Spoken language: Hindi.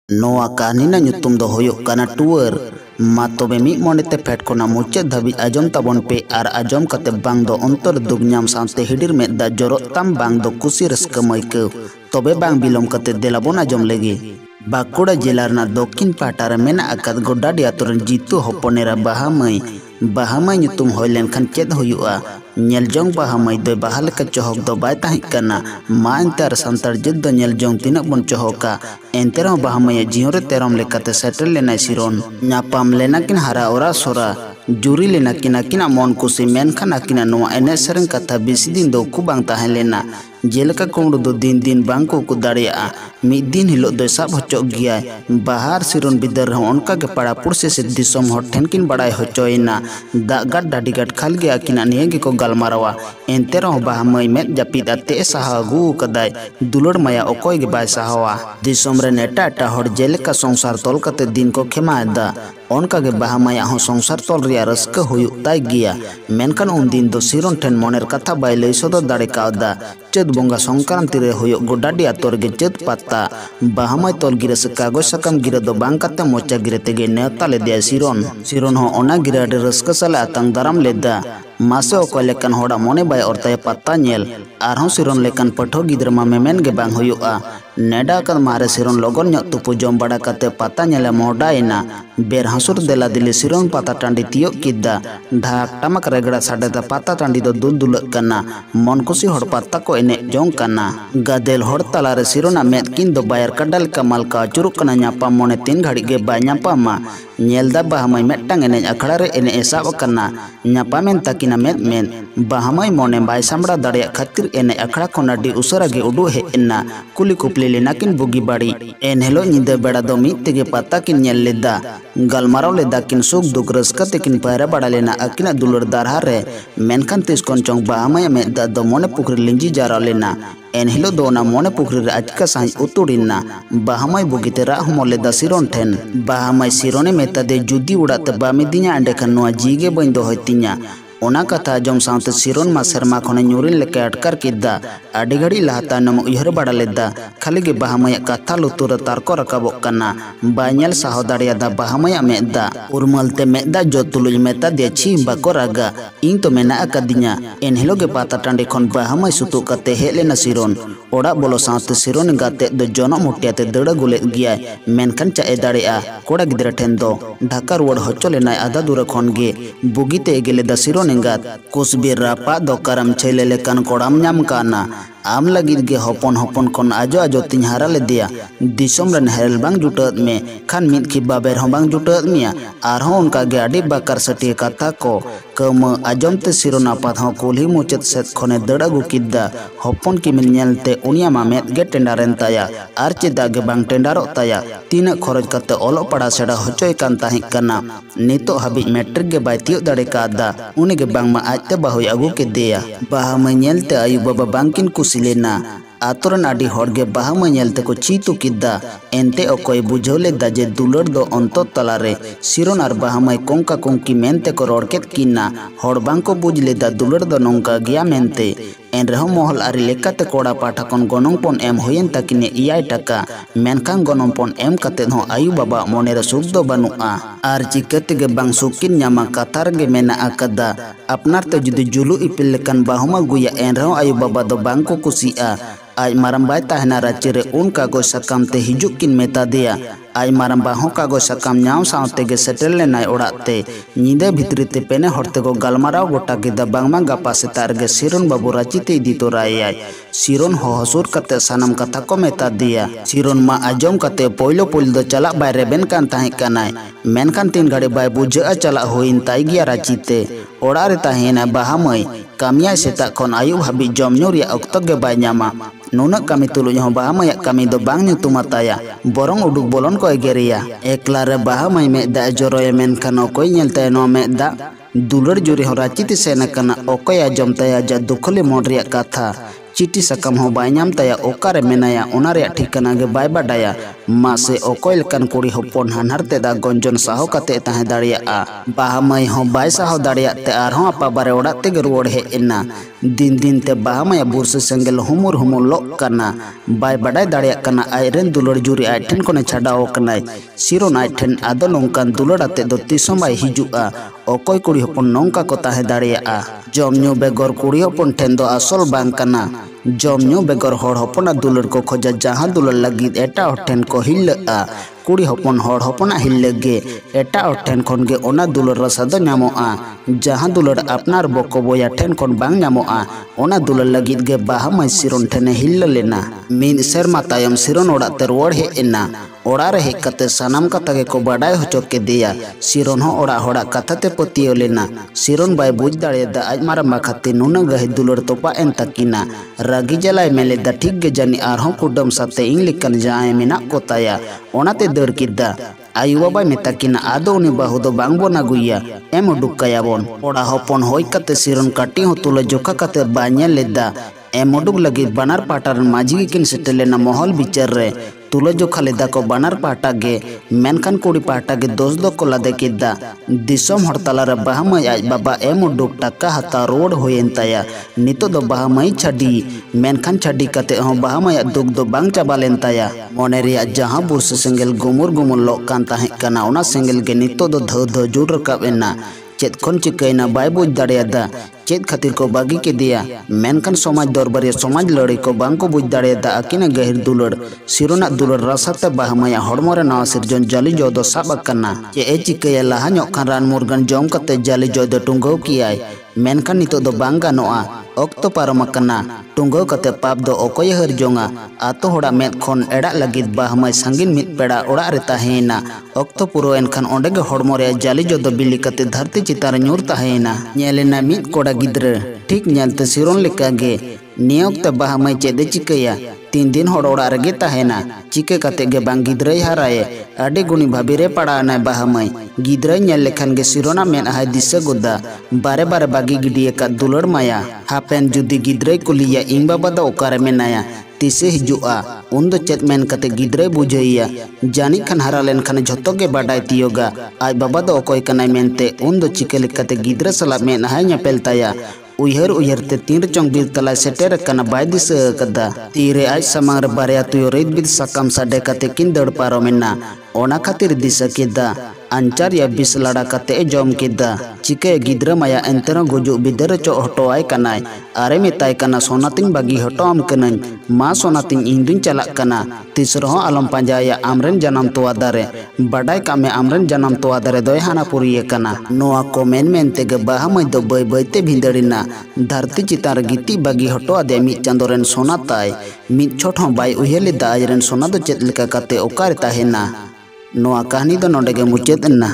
नोआ कहानी ना nyutum दो होयोग काना टुवर मा तोबे मिक मोनेते फेट कोना मुचे धाबी आजम ताबोन पे आर आजम कते बांग दो अंतर दुगनाम सानते हिडिर में दा जरो तम बांग दो कुसी रस्क मइको तोबे बांग बिलोम कते देलाबोन आजम लेगे बाकुड़ा जिलारना दक्षिण पाटार मेना आकाद गोडाडी आतोरन जीतु होपोनेरा बाहामई nyutum होय लेनखान चेद होयुआ नेलजोंग बाहामई दो बाहा लेका चोहक दो बाय ताहिं कना मा एंतार संतार जिद दो नेलजोंग तिनाक बन चोहका एंतेरो बाहामई जियोरे तेरम लेकाते सेटल लेना सिरोन नापाम लेना किन हारा ओरा सोरा जुरी लेना किना किना मन कुसी मेनखान आकिना नोआ एने सेरें कथा बिसी दिन दो कु बांग ताहें लेना जेलका कुमड़ू दो दिन दिन बांग को दाड़िया मिद दिन हिलो दो साब होचो गया बाहर सिरोन बिदर उनका के पाड़ा पुरसे से दिसोम हर ठेन किन बड़ाई होचोइना दागाट डाडी गाट खाल गया किना निये को गलमारवा एंते रहो बाहामई में जापिद आते साहा गु कदाय दुलड़ माया ओकोय के बाय साहवा दिसोम रे नेटा एटा हर जेलका संसार तोल कते दिन को खेमादा उनका के बाहामई हो संसार तोल रिया रस्क हुयु ताई गया मेनखान उन दिन दो सिरोन ठेन मोनेर कथा बाय लई सदो दाड़े कावदा चेद बोंगा संक्रांति रे होयो गोडाडी आतोर गे चेद पत्ता बाहामई तोल गिरे से कागज सकम गिरे दो बांग कते मोचा गिरे तेगे नेवता ले दिया सिरोन हो ओना गिरे आडे रस्क साले आतंग दाराम लेदा मासे ओको लेकन होड़ा मोने बाय औरताय पत्ता नेल आरहों सिरोन लेकन पठो गिद्र मा मेमेन गे बांग होयुआ नेडा कर मारे सिरोन लोगन ᱧᱚᱜ तुपु जम बड़ा कते पत्ता नेले मोडाइना बेर हसुर देला दिले सिरोन पत्ता टांडी तियो किदा ढाक टमक रेगड़ा साडे दा पत्ता टांडी दो दुल दुलक कना मन कुसी होड़ पत्ता को एने जोंग कना गादेल होड़ तलारे सिरोना मेद किन दो बायर कडाल कमाल का चुरुक कना ᱧᱟᱯᱟᱢ मोने 3 घड़ी गे बाय ᱧᱟᱯᱟᱢᱟ नेलदा बाहामई मेटटांग एने अखड़ा रे एने एसाब कना ᱧᱟᱯᱟᱢᱮन ताकिना मेन बाहामई मोने बाय सामड़ा दाड़िया खातिर एने अखड़ा खन आडी उसरा गे उडु हेना कुली कुपली लेना किन बुगी बाड़ी एन हेलो निंदा बेड़ा दो मिद तेगे पत्ता किन नेल लेदा गलमाराव लेदा किन सुख दुख रस्का तेकिन पायरा बड़ा लेना अकिना दुलड़ दारहा रे मेनखान तिस कोन चोंग बाहामई में दा दो मोने पुखरी लिंजी जारा लेना एन हिलो दो ना मोने पुखरी रे अचका साई उतुड़िना बाहामई बुगिते रा हमलेदा सिरोन ठेन बाहामई सिरोने मेता दे जुदी उड़ाते बामिदिया अंडे खन नोआ जीगे बइन दो होतिया ओना कथा आजम साउते सिरोन मा शर्मा खने ᱧᱩᱨᱤन लेके अटकर किदा आडी घड़ी लहाता नम उयहर बड़ा लेदा खाली गे बाहामई कथा लुतुर तारको रकाबो कना बायनेल साहो दाड़ियादा बाहामई मेदा उर्मलते मेदा जो तुलुज मेता दे छी बाको रागा इन तो मेना अकदिया एन हिलो गे पाता टांडी खन बाहामई सुतु कते हे लेना सिरोन ओड़ा बोलो साउते सिरोन गाते दो जोनो मुटियाते दड़ा गुले गया मेनखान चाए दाड़िया कोड़ा गिद्रा ठेन दो ढाका रुवाड़ होचो लेना आधा दूर खन गे बुगीते गेलेदा सिरोन कुसबीर रापा दो करम छेले लेकन कोड़ाम नाम काना आम लगिद गे हपन हपन कोन आजो आजो तिन हारा ले दिया दिसोम रन हेरल बांग जुटत में खान मिद खिबा बेर हों बांग जुटत मिया आरहों उनका गे आडी बाकर सटिए कथा को कम आजम ते सिरोना पात हों कुलही मुचत सेत खने दड़ा गुकिदा हपन की मिल नेलते उनिया मा मेद गे टेंडारेन ताया आर चेदा गे बांग टेंडारो ताया तीन खरच कते ओलो पड़ा सेड़ा होचोय कान ताहि कना नितो हाबि मैट्रिक गे बाय तियो दाड़े कादा उनी गे बांग मा आजते बाहुय अगु के दिया बाहामई नेलते आयु बाबा बांकिन कुसी लेना आतोरन आडी होड़गे बाहामई नेलते को चीतु किदा एंते ओकोय बुझौले दाजे दुलड़ दो अंतो तलारे सिरोन आर बाहामई कोंका कोंकी मेनते को रोड़केत किना होड़ बांग को बुझ लेदा दुलड़ दो नोंका गया मेनते एन रहो मोहल आरी लेकाते कोड़ा पाठाकन गनोंगपन एम होयेन ताकिने इयाय टाका मेनखान गनोंगपन एम कते हो आयु बाबा मोनेरा सुख दो बनुआ आर चिकते गे बांग सुकिन ᱧᱟᱢᱟ कतार गे मेना आकदा अपनार ते जुदी जुलु इपिल लेकन बाहुमा गुया एन रहो आयु बाबा दो बांग को कुसिया आज मारम बाय ताहना रांची रे उन कागज सकाम ते हिजुक किन मेता दिया आज मारम बाहों कागज सकाम ᱧᱟᱢ सावते गे सेटल लेनाय ओड़ाते ᱧᱤᱫᱟᱹ भितरी ते पेने हरते को गलमाराव गोटा किदा बांगमा गापा सेतार गे सिरोन बाबू रांची ते इदी तोराय सिरोन हो हसुर कते सानम कथा को मेता दिया सिरोन मा आजम कते पोइलो पोइल दो चला बाय रेबेन कान ताहि कनाय मेनखान 3 घड़ी बाय बुझा चला होइन ताई गिया रांची ते ओड़ा रे ताहेना बाहामई कामिया सेता खन आयु हाबि जम ᱧᱩ रिया अक्तो गे बाय ᱧᱟᱢᱟ नुना कमी तुलुज हो बाहामई कमी दो बांग ᱧᱩᱛᱩᱢᱟᱛᱟᱭᱟ बरंग उडुक बोलन को एगेरिया एकला रे बाहामई में दा जरोय मेनखान ओकोय नेलते नो में दा दुलड़ जुरी हो रांची ते सेना कना ओकोय आजम तया जा दुखले मोन रिया कथा चिठी सकम हो बाय ᱧᱟᱢ तया ओकारे मेनाया ओना रे ठिकाना गे बाय बाडाया मासे ओकोय लेकान कुड़ी हपन हानहार तेदा गंजन साहो कते ताहे दाड़ियाआ बाहा माई हों बाय साहो दाड़ियाते आरहों आपा बारे ओड़ाग तेगे रुवाड़ हेज एना दिन दिन ते बाहा माया बुरसे सेंगेल हुमुर हुमुर लोग कना बाय बडाय दाड़ियाग कना आयरेन दुलड़ जुरी आय ठेन कोने छाडाव कनाय सिरोन आय ठेन आदो नोंकान दुलड़ आते दो तिसों बाय हिजुआ ओकोय कुड़ी हपन नोंका को ताहे दाड़ियाआ जम ᱧᱩ बेगर कुड़ी हपन ठेन दो आसल बांग कना जम ᱧᱩ बेगर हर हपना दुलड़ को खोजा जहां दुलड़ लगिद एटा हर ठेन को हिल्लआ कुड़ी हपन हर हपना हिल्लगे एटा हर ठेन खन गे ओना दुलड़ रसा दो ᱧᱟᱢᱚᱜᱼᱟ जहां दुलड़ अपनार बको बोया ठेन खन बांग ᱧᱟᱢᱚᱜᱼᱟ ओना दुलड़ लगिद गे बाहा माई सिरोन ठेने हिल्ल लेना मीन सेरमा तायम सिरोन ओड़ा ते रुवाड़ हेज एना ओड़ा रे हेज कते सानाम कथा गे को बाडाय होचो केदेया सिरोन हो ओड़ा होड़ा कथा ते पतियो लेना सिरोन बाय बुझ दाड़ेदा आज मारामा खाते नुना गहे दुलड़ तोपा एन तकिना रागी जलाय मेलेदा ठीक गे जानी आरहों कुडम साते इंग लेकन जाय मेना को ताया ओनाते दड़ किदा आयु बाबा मेताकिना आदो उनी बाहु दो बांग बोन आगुया एम उडुक कायाबोन ओड़ा हपन होय कते सिरोन काटी हो तुला जोखा कते बाय नेल लेदा एम उडुक लगी बानार पाटार माजी किन सेटेल लेना महल बिचार रे तुला जोखा लेदा को बानार पाटा गे मेनखान कुड़ी पाटा गे दोस दो को लादे किदा दिसोम हर तालारे बाहा माई आज बाबा एम उडुक टाका हाता रोड होयेन ताया नितो दो बाहा माई छाडी मेनखान छाडी कते हो बाहा माई दुख दो बांग चाबा लेन ताया मोने रिया जहां बुरसे सेंगेल गुमुर गुमुर लोग कान ताहे कना ओना सेंगेल गे नितो दो ध ध जुड़ रकाब एना चेत खन चिकैना बाय बुझ दाड़ेयादा चेत खातिर को बागी के दिया मेनखान समाज दरबारिया समाज लड़ाई को बांग को बुझ दाड़ेयादा आकिना गहिर दुलड़ सिरोना दुलड़ रासाते बाहा माया हड़मोरे नावा सिरजन जाली जो दो साब अकना चे ए चिकैया लाहा ᱧᱚᱜ खान रान मुरगान जम कते जाली जो दो टुंगौ कियाय मेनखान नितो दो बांग गानोआ ऑक्तो पारम अकना टुंगौ कते पाप दो ओकोय हर जोंगा आतो होड़ा मेद खन एड़ा लगिद बाहा माय संगिन मिद पेड़ा ओड़ा रे ताहेना ऑक्तो पुरो एनखान ओंडे गे हड़मोरे जाली जो दो बिली कते धरती चितार ᱧᱩᱨ ताहेना ñᱮᱞᱮᱱᱟ मिद कोड़ा गिद्रा ठीक ñेलते सिरोन लेका गे नियोक्ते बाहा माय चेदे चिकैया 3 दिन हड़ ओड़ा रेगे ताहेना चिके कते गे बांग गिद्राय हाराये आडे गुणी भाभी रे पड़ाना बाहा माय गिद्राय ñᱮल लेखान गे सिरोना मेन हाय दिशा गोदा बारे बारे बागी गिडिये का दुलड़ माया हापेन जुदी गिद्राय कुलिया इंग बाबा दो ओकारे मेनाया तिसे हिजुआ उन दो चेत मेन कते गिद्राय बुझैया जानी खान हारा लेन खान झोतो गे बाडाय तियोगा आज बाबा दो ओकोय कनाय मेनते उन दो चिके लेकते गिद्रा सला मेन हाय ñapel ताया उयहर उयहर ते तीन चोंग बिल तला सेटेर कना बाय दिस कदा तीरे आज समांग रे बारे तुयो रेत बिद साकाम साडे कते किन दड़ पारो मेना ओना खातिर दिस केदा अंचार या बिस लड़ा कते जम केदा चिके गिद्रा माया एंतरो गुजु बिदर चो हटोआय कनाय आरे मेताय कना सोनातिन बागी हटोम कनन मा सोनातिन इंदुन चलाक कना तिसरो आलम पंजाया आमरेन जन्म तोआ दारे बाडाय कामे आमरेन जन्म तोआ दारे दोय हाना पुरिये कना नोआ को मेन मेन तेगे बाहा माय दो बय बयते भिंदड़िना धरती चितार गिती बागी हटो आदे मिद चांदोरेन सोना ताय मिद छोट हों बाय उयहर लेदा आजरेन सोना दो चेद लेका कते ओकारे ताहेना नोआ कहानी दो नोंडे गे मुचाद एना।